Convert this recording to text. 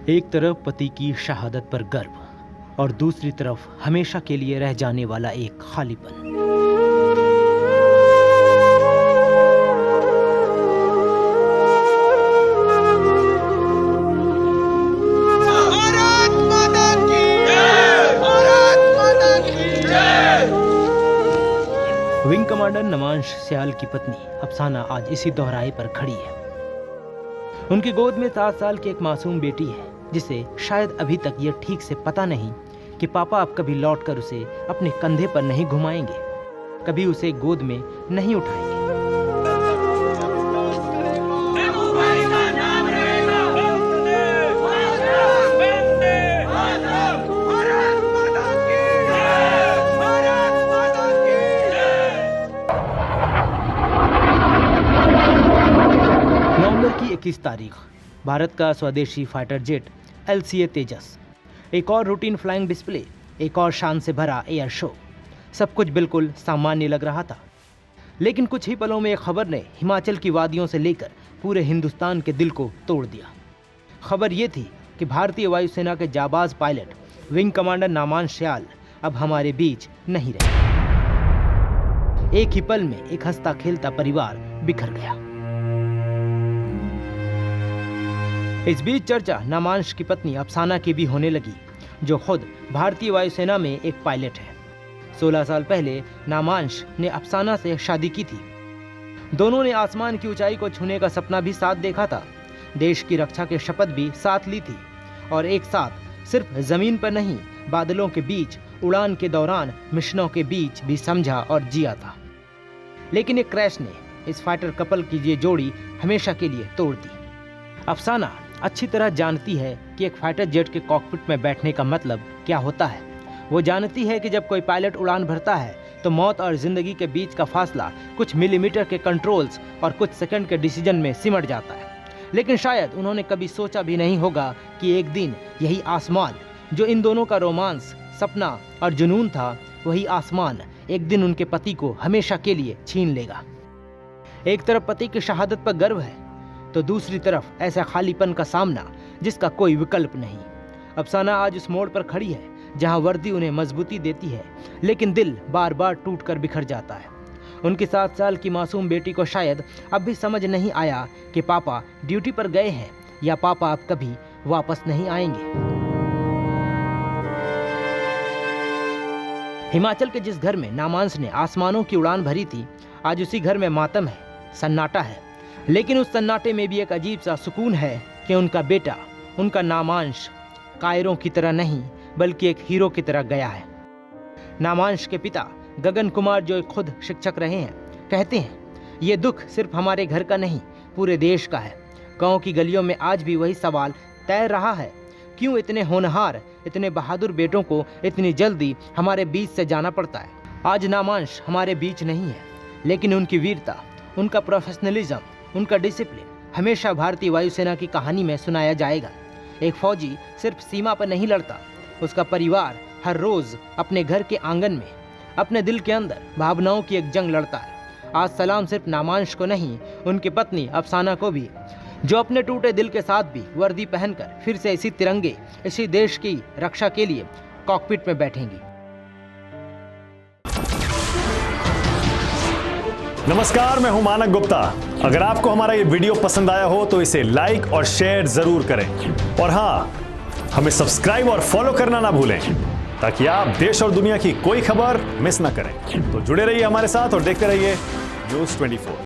एक तरफ पति की शहादत पर गर्व और दूसरी तरफ हमेशा के लिए रह जाने वाला एक खालीपन। भारत माता की जय! भारत माता की जय! विंग कमांडर नमांश सियाल की पत्नी अफसाना आज इसी दोहराए पर खड़ी है। उनकी गोद में 7 साल की एक मासूम बेटी है जिसे शायद अभी तक यह ठीक से पता नहीं कि पापा अब कभी लौटकर उसे अपने कंधे पर नहीं घुमाएंगे, कभी उसे गोद में नहीं उठाएंगे। नवंबर की 21 तारीख भारत का स्वदेशी फाइटर जेट LCA तेजस, एक और रूटीन फ्लाइंग डिस्प्ले, एक और शान से भरा एयर शो, सब कुछ बिल्कुल सामान्य लग रहा था। लेकिन कुछ ही पलों में एक खबर ने हिमाचल की वादियों से लेकर पूरे हिंदुस्तान के दिल को तोड़ दिया। खबर ये थी कि भारतीय वायुसेना के जाबाज पायलट विंग कमांडर नमांश सियाल अब हमारे बीच नहीं रहे। एक ही पल में एक हंसता खेलता परिवार बिखर गया। इस बीच चर्चा नमांश की पत्नी अफसाना की भी होने लगी, जो खुद भारतीय वायुसेना में एक पायलट है। 16 साल पहले नमांश ने अफसाना से शादी की थी। दोनों ने आसमान की ऊंचाई को छूने का सपना भी साथ देखा था, देश की रक्षा की शपथ भी साथ ली थी और एक साथ सिर्फ जमीन पर नहीं, बादलों के बीच उड़ान के दौरान मिशनों के बीच भी समझा और जिया था। लेकिन एक क्रैश ने इस फाइटर कपल की ये जोड़ी हमेशा के लिए तोड़ दी। अफसाना अच्छी तरह जानती है कि एक फाइटर जेट के कॉकपिट में बैठने का मतलब क्या होता है। वो जानती है कि जब कोई पायलट उड़ान भरता है तो मौत और जिंदगी के बीच का फासला कुछ मिलीमीटर के कंट्रोल्स और कुछ सेकंड के डिसीजन में सिमट जाता है। लेकिन शायद उन्होंने कभी सोचा भी नहीं होगा कि एक दिन यही आसमान जो इन दोनों का रोमांस, सपना और जुनून था, वही आसमान एक दिन उनके पति को हमेशा के लिए छीन लेगा। एक तरफ पति की शहादत पर गर्व है तो दूसरी तरफ ऐसा खालीपन का सामना जिसका कोई विकल्प नहीं। अफसाना आज उस मोड़ पर खड़ी है जहां वर्दी उन्हें मजबूती देती है, लेकिन दिल बार बार टूट कर बिखर जाता है। उनकी 7 साल की मासूम बेटी को शायद अब भी समझ नहीं आया कि पापा ड्यूटी पर गए हैं या पापा अब कभी वापस नहीं आएंगे। हिमाचल के जिस घर में नमांश ने आसमानों की उड़ान भरी थी, आज उसी घर में मातम है, सन्नाटा है। लेकिन उस सन्नाटे में भी एक अजीब सा सुकून है कि उनका बेटा, उनका नमांश कायरों की तरह नहीं बल्कि एक हीरो की तरह गया है। नमांश के पिता गगन कुमार, जो खुद शिक्षक रहे हैं, कहते हैं ये दुख सिर्फ हमारे घर का नहीं, पूरे देश का है। गांव की गलियों में आज भी वही सवाल तैर रहा है, क्यों इतने होनहार, इतने बहादुर बेटों को इतनी जल्दी हमारे बीच से जाना पड़ता है। आज नमांश हमारे बीच नहीं है, लेकिन उनकी वीरता, उनका प्रोफेशनलिज्म, उनका डिसिप्लिन हमेशा भारतीय वायुसेना की कहानी में सुनाया जाएगा। एक फौजी सिर्फ सीमा पर नहीं लड़ता, उसका परिवार हर रोज अपने घर के आंगन में, अपने दिल के अंदर भावनाओं की एक जंग लड़ता है। आज सलाम सिर्फ नमांश को नहीं, उनकी पत्नी अफसाना को भी, जो अपने टूटे दिल के साथ भी वर्दी पहनकर फिर से इसी तिरंगे, इसी देश की रक्षा के लिए कॉकपिट में बैठेंगी। नमस्कार, मैं हूं मानक गुप्ता। अगर आपको हमारा ये वीडियो पसंद आया हो तो इसे लाइक और शेयर जरूर करें और हाँ, हमें सब्सक्राइब और फॉलो करना ना भूलें ताकि आप देश और दुनिया की कोई खबर मिस ना करें। तो जुड़े रहिए हमारे साथ और देखते रहिए न्यूज़ 24।